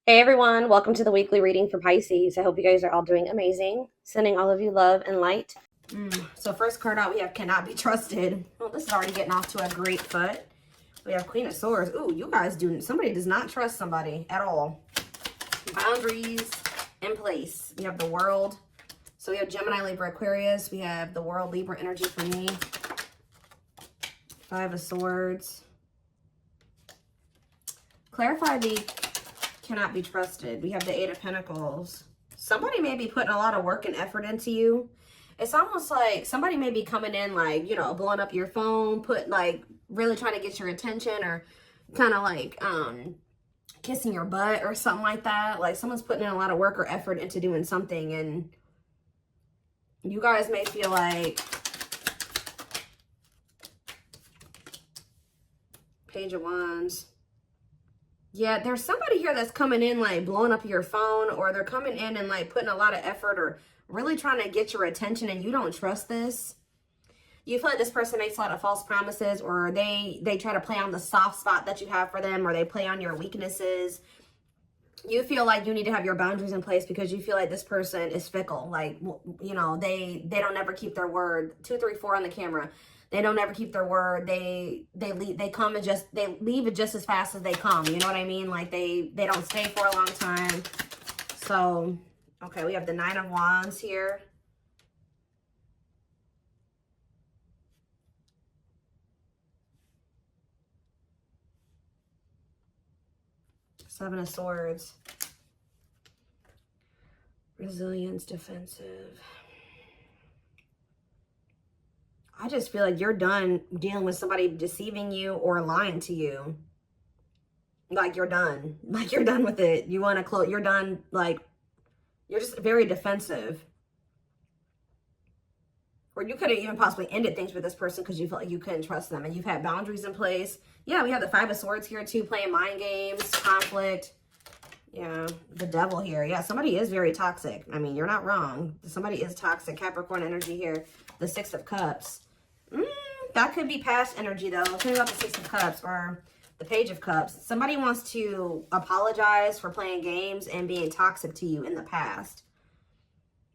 Hey everyone, welcome to the weekly reading for Pisces. I hope you guys are all doing amazing. Sending all of you love and light. So first card out, we have Cannot Be Trusted. Well, this is already getting off to a great foot. We have Queen of Swords. Ooh, you guys somebody does not trust somebody at all. Boundaries in place. We have the World. So we have Gemini, Libra, Aquarius. We have the World, Libra energy for me. Five of Swords. Clarify the Cannot Be Trusted. We have the Eight of Pentacles. Somebody may be putting a lot of work and effort into you. It's almost like somebody may be coming in like, blowing up your phone, really trying to get your attention, or kind of like kissing your butt or something like that. Like someone's putting in a lot of work or effort into doing something, and you guys may feel like Page of Wands. Yeah, there's somebody here that's coming in like blowing up your phone, or they're coming in and like putting a lot of effort or really trying to get your attention, and you don't trust this. You feel like this person makes a lot of false promises, or they try to play on the soft spot that you have for them, or they play on your weaknesses. You feel like you need to have your boundaries in place because you feel like this person is fickle. Like, they don't ever keep their word. 2, 3, 4 on the camera. They don't ever keep their word. They leave, they leave it just as fast as they come. You know what I mean? Like they don't stay for a long time. So, okay, we have the Nine of Wands here. Seven of Swords. Resilience, defensive. I just feel like you're done dealing with somebody deceiving you or lying to you. Like you're done. Like you're done with it. You want to close. You're done. Like you're just very defensive. Or you could have even possibly ended things with this person because you felt like you couldn't trust them, and you've had boundaries in place. Yeah, we have the Five of Swords here too, playing mind games, conflict. Yeah, the Devil here. Yeah, somebody is very toxic. I mean, you're not wrong. Somebody is toxic. Capricorn energy here. The Six of Cups. That could be past energy though. Tell me about the Six of Cups or the Page of Cups. Somebody wants to apologize for playing games and being toxic to you in the past.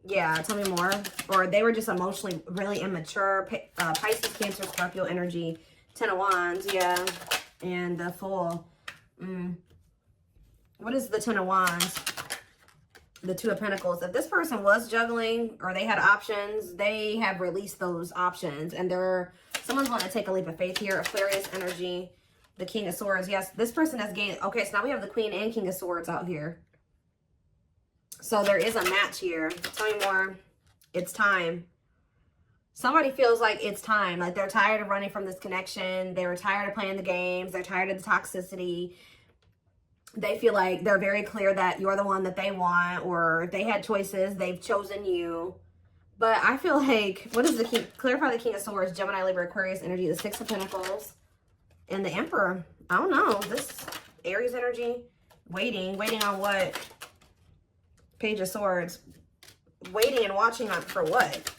Yeah, tell me more. Or they were just emotionally really immature. Pisces, Cancer, Scorpio energy. 10 of Wands, yeah. And the Fool. What is the 10 of Wands? The Two of Pentacles. If this person was juggling or they had options, they have released those options. And someone's going to take a leap of faith here. Aquarius energy. The King of Swords. Yes, this person has gained. Okay, so now we have the Queen and King of Swords out here. So there is a match here. Tell me more. It's time. Somebody feels like it's time. Like they're tired of running from this connection. They were tired of playing the games. They're tired of the toxicity. They feel like they're very clear that you're the one that they want, or if they had choices, they've chosen you. But I feel like, what is the King? Clarify the King of Swords, Gemini, Libra, Aquarius energy, the Six of Pentacles, and the Emperor. I don't know. This Aries energy, waiting on what? Page of Swords, waiting and watching on for what?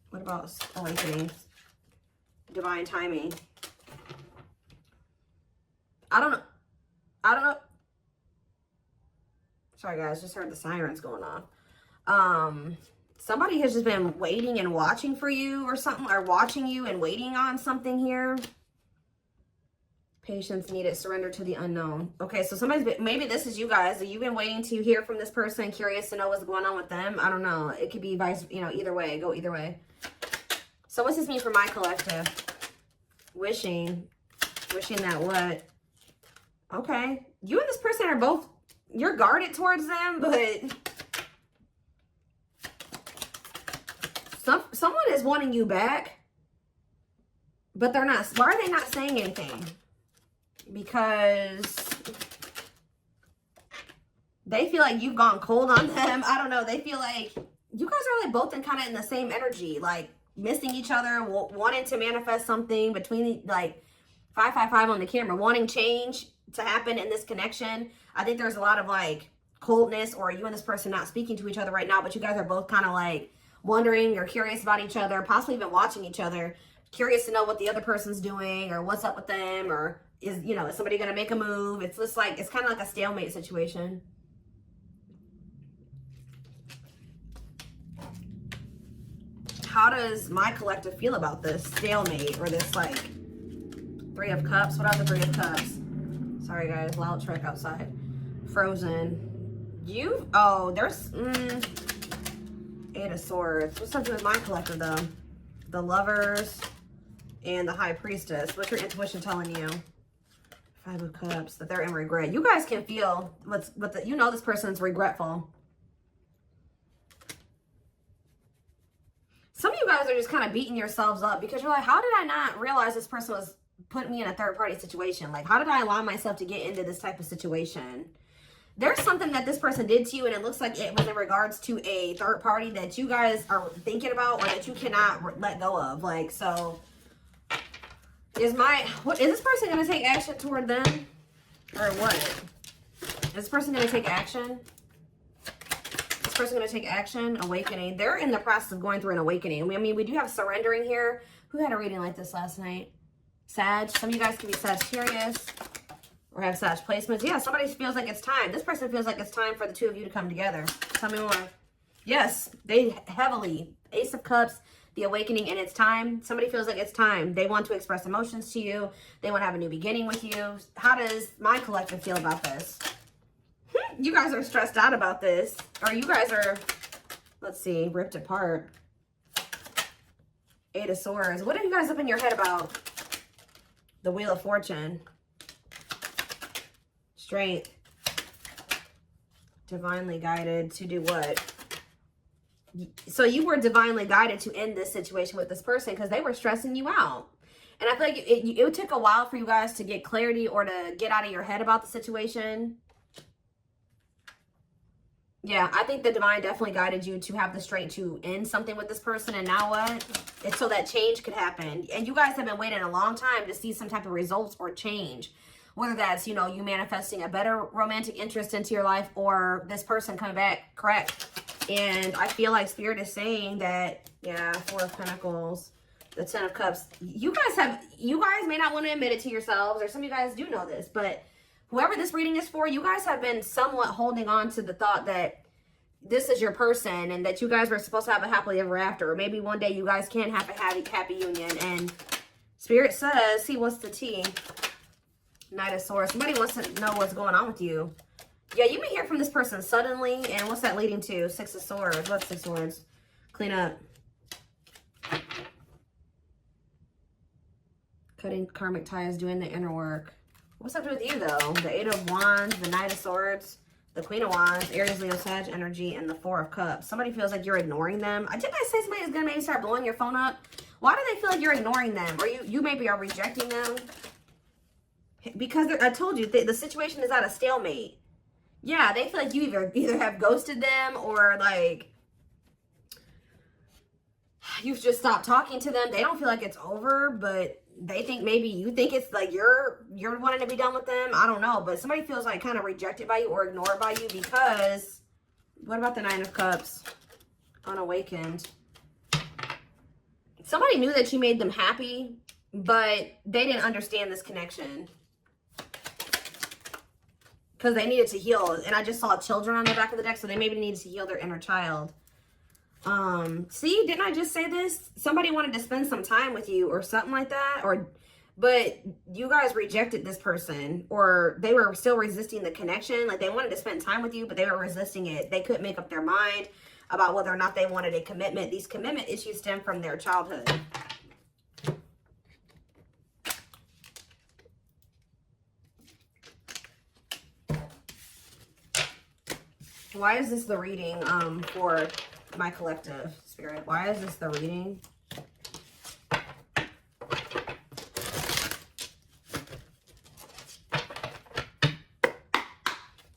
What about awakening? Divine timing. I don't know. Sorry guys, just heard the sirens going off. Somebody has just been waiting and watching for you or something, or watching you and waiting on something here. Patience needed, surrender to the unknown. Okay, so maybe this is you guys. You've been waiting to hear from this person, curious to know what's going on with them. I don't know. It could be either way. Go either way. So what's this mean for my collective? Wishing that what? Okay. You and this person are both, you're guarded towards them, but someone is wanting you back, but they're not. Why are they not saying anything? Because they feel like you've gone cold on them. I don't know. They feel like you guys are like both kind of in the same energy, like missing each other, wanting to manifest something between like 555 on the camera, wanting change to happen in this connection. I think there's a lot of like coldness, or you and this person not speaking to each other right now, but you guys are both kind of like wondering or curious about each other, possibly even watching each other, curious to know what the other person's doing or what's up with them, or is, you know, is somebody going to make a move? It's just like, it's kind of like a stalemate situation. How does my collective feel about this stalemate or this like 3 of Cups? What are the 3 of Cups? Sorry guys, loud truck outside. Frozen. There's 8 of Swords. What's up with my collective though? The Lovers and the High Priestess. What's your intuition telling you? 5 of Cups, that they're in regret. You guys can feel you know this person's regretful. Some of you guys are just kind of beating yourselves up because you're like, how did I not realize this person was putting me in a third party situation? Like, how did I allow myself to get into this type of situation? There's something that this person did to you, and it looks like it was in regards to a third party that you guys are thinking about or that you cannot let go of. Like, so is this person going to take action toward them or what? Is this person going to take action? This person going to take action, awakening. They're in the process of going through an awakening. I mean, we do have surrendering here. Who had a reading like this last night? Sag. Some of you guys can be Sagittarius or have Sag placements. Yeah, somebody feels like it's time. This person feels like it's time for the 2 of you to come together. Tell me more. Yes, they heavily. Ace of Cups, the awakening, and it's time. Somebody feels like it's time. They want to express emotions to you. They want to have a new beginning with you. How does my collective feel about this? You guys are stressed out about this. Or you guys are, let's see, ripped apart. 8 of Swords. What are you guys up in your head about? The Wheel of Fortune. Strength. Divinely guided to do what? So you were divinely guided to end this situation with this person because they were stressing you out. And I feel like it took a while for you guys to get clarity or to get out of your head about the situation. Yeah, I think the divine definitely guided you to have the strength to end something with this person. And now what? It's so that change could happen. And you guys have been waiting a long time to see some type of results or change. Whether that's, you know, you manifesting a better romantic interest into your life or this person coming back correct. And I feel like Spirit is saying that, yeah, 4 of Pentacles, the 10 of Cups. You guys may not want to admit it to yourselves, or some of you guys do know this, but whoever this reading is for, you guys have been somewhat holding on to the thought that this is your person and that you guys were supposed to have a happily ever after. Or maybe one day you guys can have a happy union. And Spirit says, see, what's the tea? Knight of Swords. Somebody wants to know what's going on with you. Yeah, you may hear from this person suddenly. And what's that leading to? 6 of Swords. What's 6 of Swords? Clean up. Cutting karmic ties, doing the inner work. What's up with you, though? The 8 of Wands, the Knight of Swords, the Queen of Wands, Aries, Leo, Sag energy, and the 4 of Cups. Somebody feels like you're ignoring them. Didn't I say somebody is going to maybe start blowing your phone up? Why do they feel like you're ignoring them? Or you maybe are rejecting them? Because I told you, the situation is at a stalemate. Yeah, they feel like you either have ghosted them or like you've just stopped talking to them. They don't feel like it's over, but they think maybe you think it's like you're wanting to be done with them. I don't know, but somebody feels like kind of rejected by you or ignored by you because what about the 9 of Cups? Unawakened. Somebody knew that you made them happy, but they didn't understand this connection. Because they needed to heal. And I just saw children on the back of the deck, so they maybe needed to heal their inner child. See, didn't I just say this? Somebody wanted to spend some time with you or something like that. But you guys rejected this person. Or they were still resisting the connection. Like they wanted to spend time with you, but they were resisting it. They couldn't make up their mind about whether or not they wanted a commitment. These commitment issues stem from their childhood. Why is this the reading for my collective, Spirit? Why is this the reading?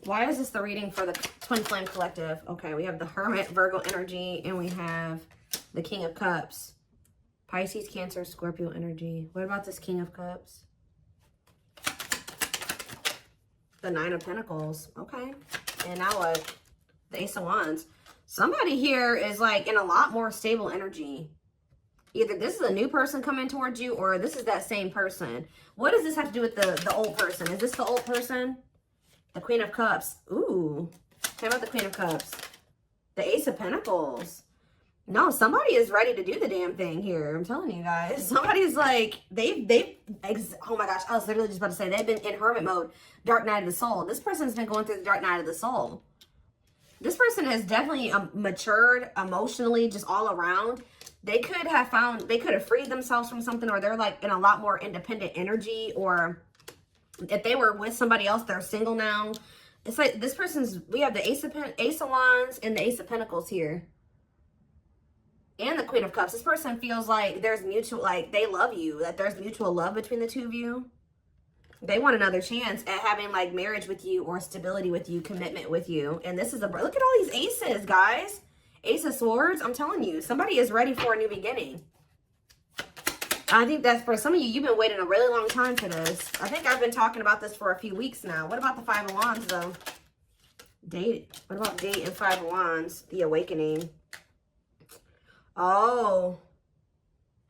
Why is this the reading for the Twin Flame Collective? Okay, we have the Hermit, Virgo energy, and we have the King of Cups. Pisces, Cancer, Scorpio energy. What about this King of Cups? The 9 of Pentacles. Okay. And now what? The Ace of Wands. Somebody here is like in a lot more stable energy. Either this is a new person coming towards you, or this is that same person. What does this have to do with the old person? Is this the old person? The Queen of Cups. Ooh. How about the Queen of Cups? The Ace of Pentacles. No, somebody is ready to do the damn thing here. I'm telling you guys. Somebody's like, oh my gosh, I was literally just about to say, they've been in hermit mode, dark night of the soul. This person's been going through the dark night of the soul. This person has definitely matured emotionally, just all around. They could have freed themselves from something, or they're like in a lot more independent energy, or if they were with somebody else, they're single now. It's like this person's, we have the Ace of Wands and the Ace of Pentacles here. And the Queen of Cups. This person feels like there's mutual, like they love you, that there's mutual love between the two of you. They want another chance at having like marriage with you, or stability with you, commitment with you. And this is look at all these aces, guys. Ace of Swords. I'm telling you, somebody is ready for a new beginning. I think that's for some of you, you've been waiting a really long time for this. I think I've been talking about this for a few weeks now. What about the Five of Wands though? Date. What about date and Five of Wands? The awakening. Oh,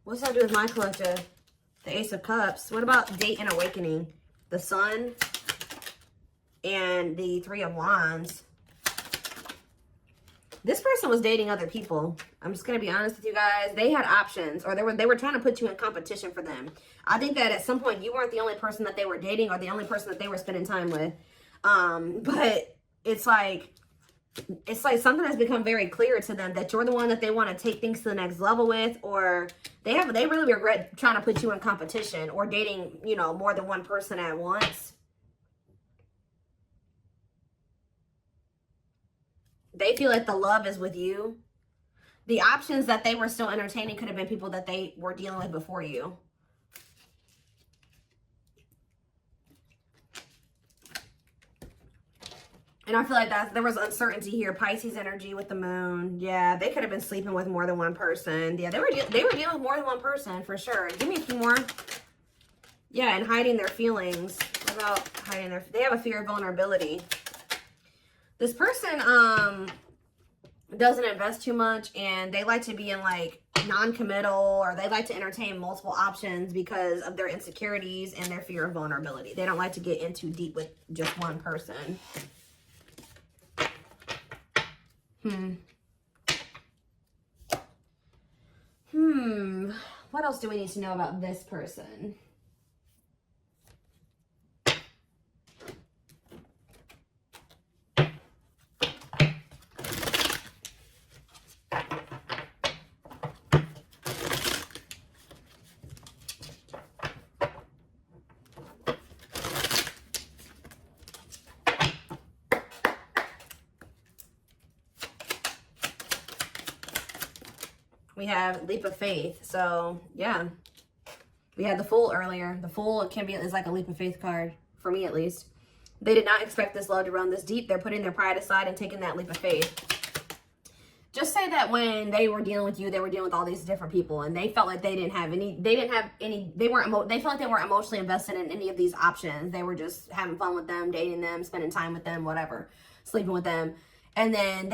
what's that do with my collective? The Ace of Cups. What about date and awakening? The Sun and the Three of Wands. This person was dating other people. I'm just going to be honest with you guys. They had options, or they were trying to put you in competition for them. I think that at some point you weren't the only person that they were dating, or the only person that they were spending time with. But it's like something has become very clear to them that you're the one that they want to take things to the next level with, or they really regret trying to put you in competition, or dating, you know, more than one person at once. They feel like the love is with you. The options that they were still entertaining could have been people that they were dealing with before you. And I feel like there was uncertainty here. Pisces energy with the moon. Yeah, they could have been sleeping with more than one person. Yeah, they were dealing with more than one person for sure. Give me a few more. Yeah, and hiding their feelings. What about hiding they have a fear of vulnerability. This person doesn't invest too much, and they like to be in like non-committal, or they like to entertain multiple options because of their insecurities and their fear of vulnerability. They don't like to get in too deep with just one person. What else do we need to know about this person? We have leap of faith. So yeah, we had the Fool earlier. The Fool is like a leap of faith card, for me at least. They did not expect this love to run this deep. They're putting their pride aside and taking that leap of faith. Just say that when they were dealing with you, they were dealing with all these different people, and they felt like they felt like they weren't emotionally invested in any of these options. They were just having fun with them, dating them, spending time with them, whatever, sleeping with them. And then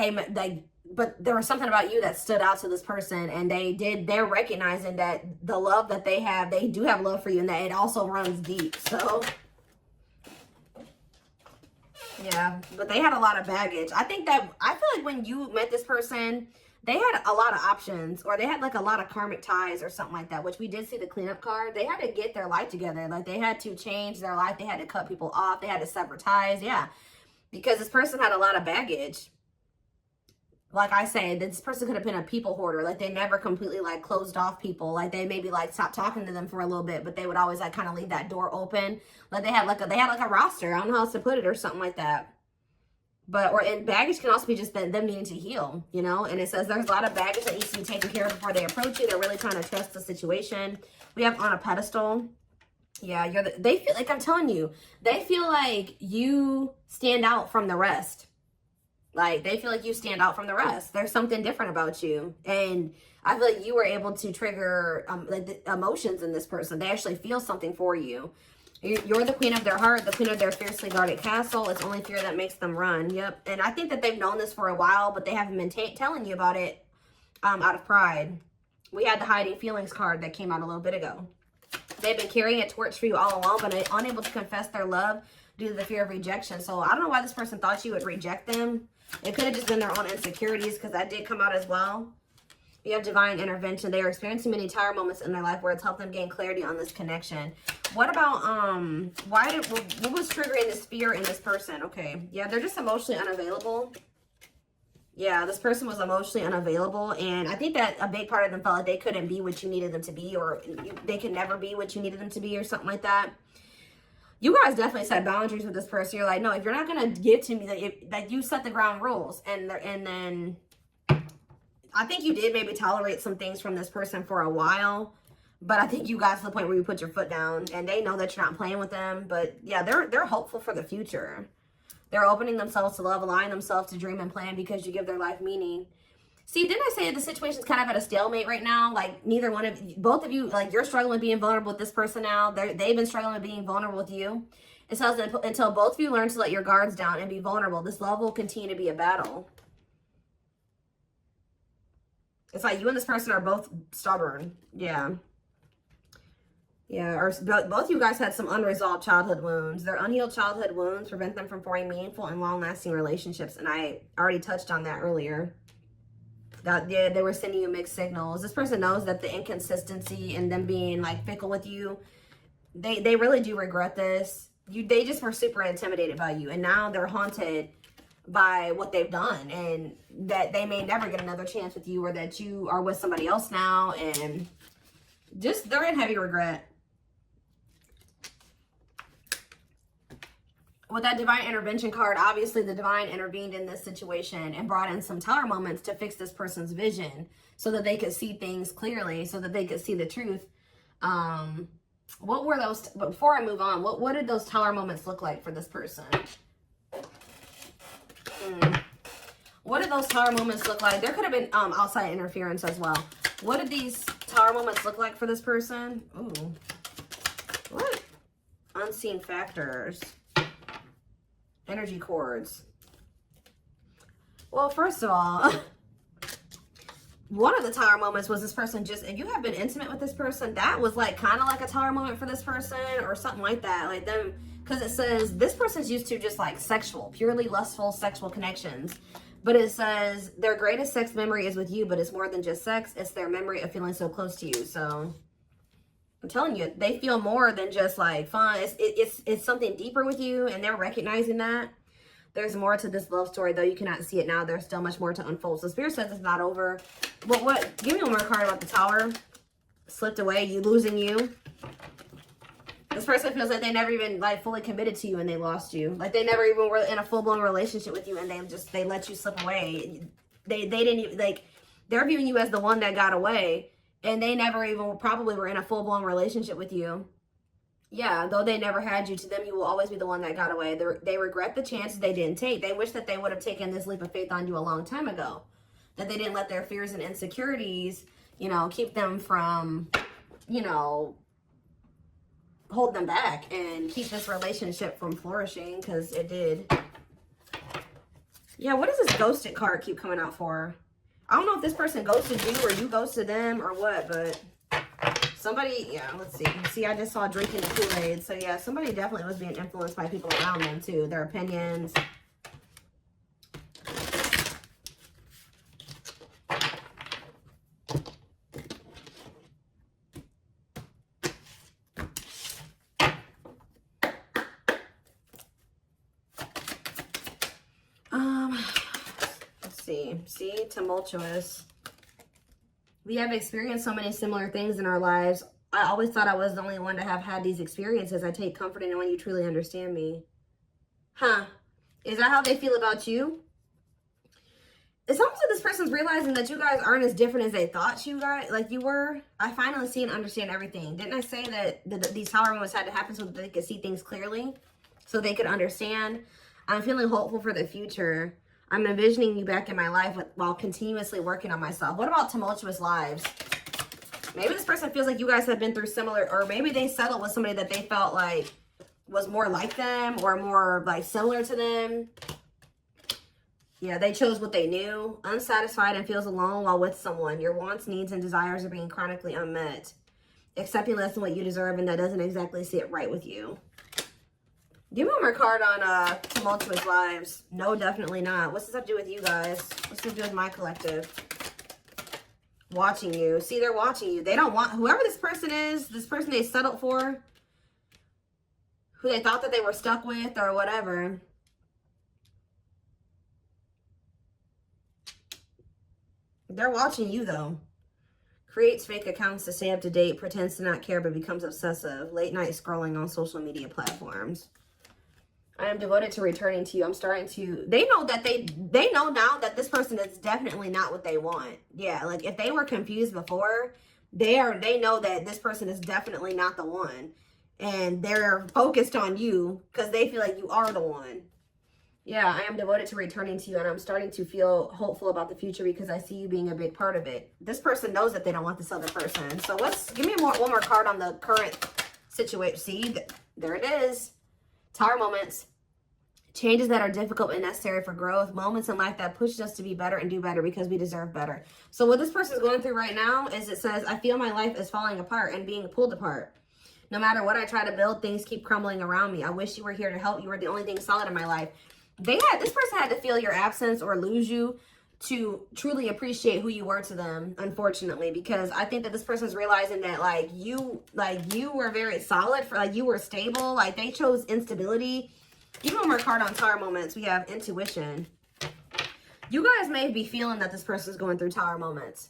but there was something about you that stood out to this person, and they're recognizing that the love that they do have love for you, and that it also runs deep. So yeah, but they had a lot of baggage. I feel like when you met this person, they had a lot of options, or they had like a lot of karmic ties or something like that, which we did see the cleanup card. They had to get their life together. Like they had to change their life. They had to cut people off. They had to sever ties. Yeah, because this person had a lot of baggage. Like I said, this person could have been a people hoarder. Like they never completely like closed off people. Like they maybe like stopped talking to them for a little bit, but they would always like kind of leave that door open. Like they had like a roster. I don't know how else to put it, or something like that. And baggage can also be just them needing to heal, you know? And it says there's a lot of baggage that needs to be taken care of before they approach you. They're really trying to trust the situation. We have on a pedestal. Yeah, they feel like, I'm telling you, they feel like you stand out from the rest. Like, they feel like you stand out from the rest. There's something different about you. And I feel like you were able to trigger like the emotions in this person. They actually feel something for you. You're the queen of their heart, the queen of their fiercely guarded castle. It's only fear that makes them run. Yep. And I think that they've known this for a while, but they haven't been telling you about it out of pride. We had the hiding feelings card that came out a little bit ago. They've been carrying a torch for you all along, but unable to confess their love due to the fear of rejection. So I don't know why this person thought you would reject them. It could have just been their own insecurities, because that did come out as well. You have divine intervention. They are experiencing many Tower moments in their life where it's helped them gain clarity on this connection. What about, what was triggering this fear in this person? Okay, yeah, they're just emotionally unavailable. Yeah, this person was emotionally unavailable, and I think that a big part of them felt like they couldn't be what you needed them to be, or they could never be what you needed them to be, or something like that. You guys definitely set boundaries with this person. You're like, no, if you're not going to give to me, that you set the ground rules, and then I think you did maybe tolerate some things from this person for a while, but I think you got to the point where you put your foot down, and they know that you're not playing with them. But yeah, they're hopeful for the future. They're opening themselves to love, allowing themselves to dream and plan because you give their life meaning. See, didn't I say that the situation's kind of at a stalemate right now? Like, neither one of you, both of you, like, you're struggling with being vulnerable with this person now. They've been struggling with being vulnerable with you. It says that until both of you learn to let your guards down and be vulnerable, this love will continue to be a battle. It's like you and this person are both stubborn. Yeah. Yeah, or both you guys had some unresolved childhood wounds. Their unhealed childhood wounds prevent them from forming meaningful and long-lasting relationships. And I already touched on that earlier. That yeah, they were sending you mixed signals. This person knows that the inconsistency and them being like fickle with you, they really do regret this. They just were super intimidated by you, and now they're haunted by what they've done, and that they may never get another chance with you, or that you are with somebody else now, and just they're in heavy regret. With that divine intervention card, obviously the divine intervened in this situation and brought in some Tower moments to fix this person's vision so that they could see things clearly, so that they could see the truth. What were those, before I move on, what did those Tower moments look like for this person? What did those Tower moments look like? There could have been outside interference as well. What did these Tower moments look like for this person? Ooh. What? Unseen factors. Energy cords. Well, first of all, one of the Tower moments was this person just, if you have been intimate with this person, that was like kind of like a Tower moment for this person, or something like that. Like them, because it says this person's used to just like sexual, purely lustful sexual connections. But it says their greatest sex memory is with you, but it's more than just sex. It's their memory of feeling so close to you. So I'm telling you, they feel more than just like fun. It's something deeper with you, and they're recognizing that. There's more to this love story, though you cannot see it now. There's still much more to unfold. So Spirit says it's not over. But what? Give me one more card about the Tower. Slipped away. You losing you. This person feels like they never even like fully committed to you, and they lost you. Like they never even were in a full-blown relationship with you, and they let you slip away. They didn't even, like, they're viewing you as the one that got away. And they never even probably were in a full-blown relationship with you. Yeah, though they never had you, to them, you will always be the one that got away. They regret the chances they didn't take. They wish that they would have taken this leap of faith on you a long time ago. That they didn't let their fears and insecurities, you know, keep them from, you know, hold them back and keep this relationship from flourishing, because it did. Yeah, what does this ghosted card keep coming out for? I don't know if this person ghosted you or you ghosted them or what, but somebody, yeah, let's see. See, I just saw drinking the Kool-Aid. So, yeah, somebody definitely was being influenced by people around them, too. Their opinions. See, tumultuous. We have experienced so many similar things in our lives. I always thought I was the only one to have had these experiences. I take comfort in knowing you truly understand me. Huh? Is that how they feel about you? It's almost like this person's realizing that you guys aren't as different as they thought you were. I finally see and understand everything. Didn't I say that these Tower moments had to happen so that they could see things clearly, so they could understand? I'm feeling hopeful for the future. I'm envisioning you back in my life while continuously working on myself. What about tumultuous lives? Maybe this person feels like you guys have been through similar, or maybe they settled with somebody that they felt like was more like them or more like similar to them. Yeah, they chose what they knew. Unsatisfied and feels alone while with someone. Your wants, needs, and desires are being chronically unmet. Accepting less than what you deserve, and that doesn't exactly sit right with you. Give me one more card on tumultuous lives. No, definitely not. What's this have to do with you guys? What's this have to do with my collective? Watching you. See, they're watching you. They don't want, whoever this person is, this person they settled for, who they thought that they were stuck with or whatever. They're watching you, though. Creates fake accounts to stay up to date, pretends to not care, but becomes obsessive. Late night scrolling on social media platforms. I am devoted to returning to you. I'm starting to, they know that they know now that this person is definitely not what they want. Yeah, like if they were confused before, they know that this person is definitely not the one. And they're focused on you because they feel like you are the one. Yeah, I am devoted to returning to you, and I'm starting to feel hopeful about the future because I see you being a big part of it. This person knows that they don't want this other person. So give me one more card on the current situation. See, there it is. Tower moments. Changes that are difficult and necessary for growth. Moments in life that push us to be better and do better because we deserve better. So what this person is going through right now is it says, I feel my life is falling apart and being pulled apart. No matter what I try to build, things keep crumbling around me. I wish you were here to help. You were the only thing solid in my life. This person had to feel your absence or lose you to truly appreciate who you were to them, unfortunately, because I think that this person's realizing that you were very solid, for you were stable, they chose instability. Give me one more card on Tower moments. We have intuition. You guys may be feeling that this person's going through Tower moments.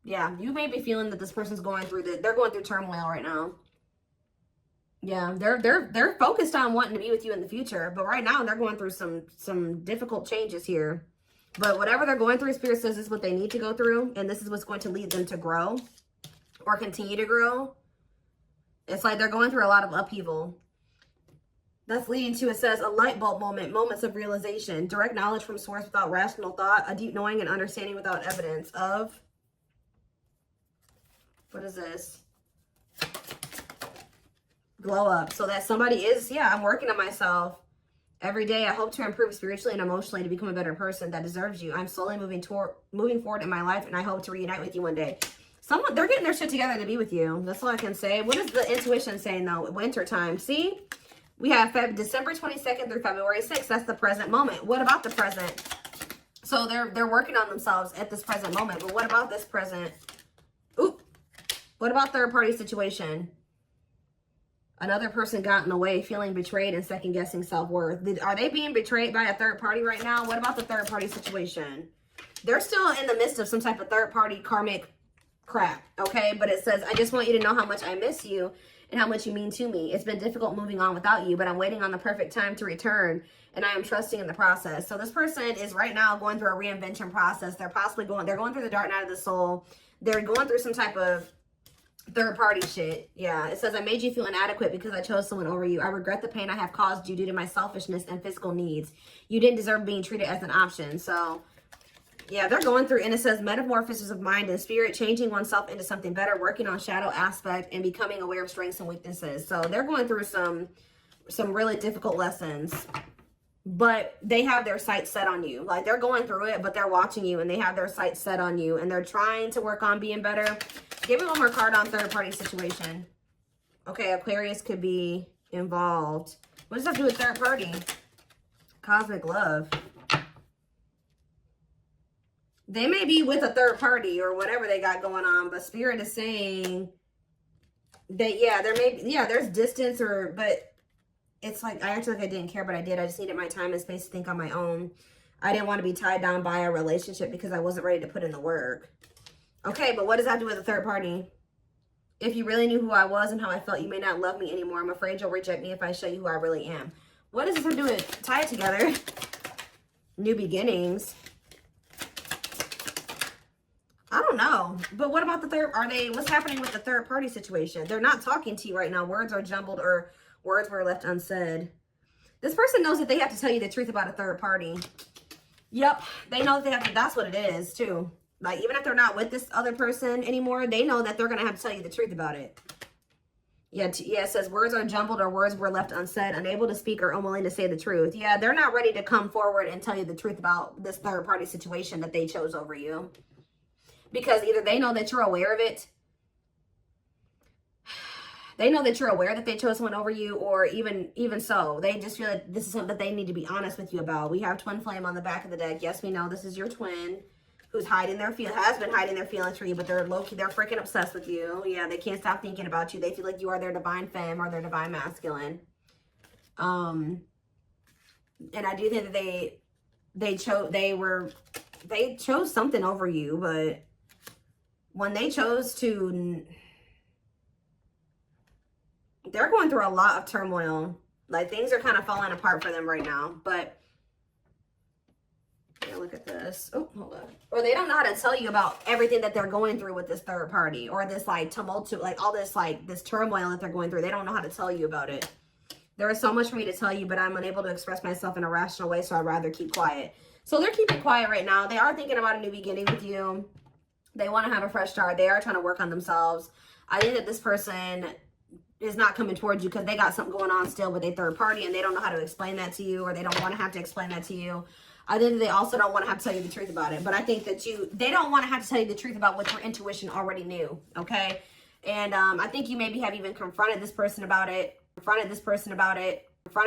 Yeah, you may be feeling that this person's going through they're going through turmoil right now. Yeah, they're focused on wanting to be with you in the future, but right now they're going through some difficult changes here. But whatever they're going through, Spirit says this is what they need to go through, and this is what's going to lead them to grow or continue to grow. It's like they're going through a lot of upheaval. That's leading to, it says, a light bulb moment, moments of realization, direct knowledge from source without rational thought, a deep knowing and understanding without evidence of, what is this? Glow up. So that somebody is, yeah, I'm working on myself every day. I hope to improve spiritually and emotionally to become a better person that deserves you. I'm slowly moving forward in my life, and I hope to reunite with you one day. They're getting their shit together to be with you. That's all I can say. What is the intuition saying, though? Winter time. See? We have December 22nd through February 6th. That's the present moment. What about the present? So they're working on themselves at this present moment. But what about this present? Oop. What about third-party situation? Another person got in the way, feeling betrayed and second-guessing self-worth. Are they being betrayed by a third party right now? What about the third-party situation? They're still in the midst of some type of third-party karmic crap, okay? But it says, I just want you to know how much I miss you and how much you mean to me. It's been difficult moving on without you, but I'm waiting on the perfect time to return, and I am trusting in the process. So this person is right now going through a reinvention process. They're going through the dark night of the soul. They're going through some type of third-party shit. Yeah, it says, I made you feel inadequate because I chose someone over you. I regret the pain I have caused you due to my selfishness and physical needs. You didn't deserve being treated as an option. So yeah, they're going through, and it says metamorphosis of mind and spirit, changing oneself into something better, working on shadow aspect, and becoming aware of strengths and weaknesses. So they're going through some really difficult lessons, but they have their sights set on you. They're going through it, but they're watching you, and they have their sights set on you, and they're trying to work on being better. Give me one more card on third-party situation. Okay, Aquarius could be involved. What does that have to do with third party? Cosmic love. They may be with a third party or whatever they got going on, but Spirit is saying that, yeah, there's distance, but it's like, I actually I didn't care, but I did. I just needed my time and space to think on my own. I didn't want to be tied down by a relationship because I wasn't ready to put in the work. Okay, but what does that have to do with a third party? If you really knew who I was and how I felt, you may not love me anymore. I'm afraid you'll reject me if I show you who I really am. What does this have to do with? Tie it together. New beginnings. I don't know. But what about the what's happening with the third party situation? They're not talking to you right now. Words are jumbled or words were left unsaid. This person knows that they have to tell you the truth about a third party. Yep. They know that they have to, that's what it is too. Even if they're not with this other person anymore, they know that they're going to have to tell you the truth about it. Yeah, it says words are jumbled or words were left unsaid, unable to speak or unwilling to say the truth. Yeah, they're not ready to come forward and tell you the truth about this third party situation that they chose over you. Because either they know that you're aware of it, they know that you're aware that they chose someone over you, or even so, they just feel like this is something that they need to be honest with you about. We have twin flame on the back of the deck. Yes, we know this is your twin who's hiding their has been hiding their feelings for you, but they're low-key, they're freaking obsessed with you. Yeah, they can't stop thinking about you. They feel like you are their divine femme or their divine masculine. And I do think that they chose something over you, but when they chose to, they're going through a lot of turmoil. Like, things are kind of falling apart for them right now. But yeah, look at this. Oh, hold on. Or they don't know how to tell you about everything that they're going through with this third party, or this like tumult, like all this like this turmoil that they're going through. They don't know how to tell you about it. There is so much for me to tell you, but I'm unable to express myself in a rational way, so I'd rather keep quiet. So they're keeping quiet right now. They are thinking about a new beginning with you. They want to have a fresh start. They are trying to work on themselves. I think that this person is not coming towards you because they got something going on still with a third party, and they don't know how to explain that to you, or they don't want to have to explain that to you. I think that they also don't want to have to tell you the truth about it. But I think that they don't want to have to tell you the truth about what your intuition already knew, okay? And I think you maybe have even confronted this person about it,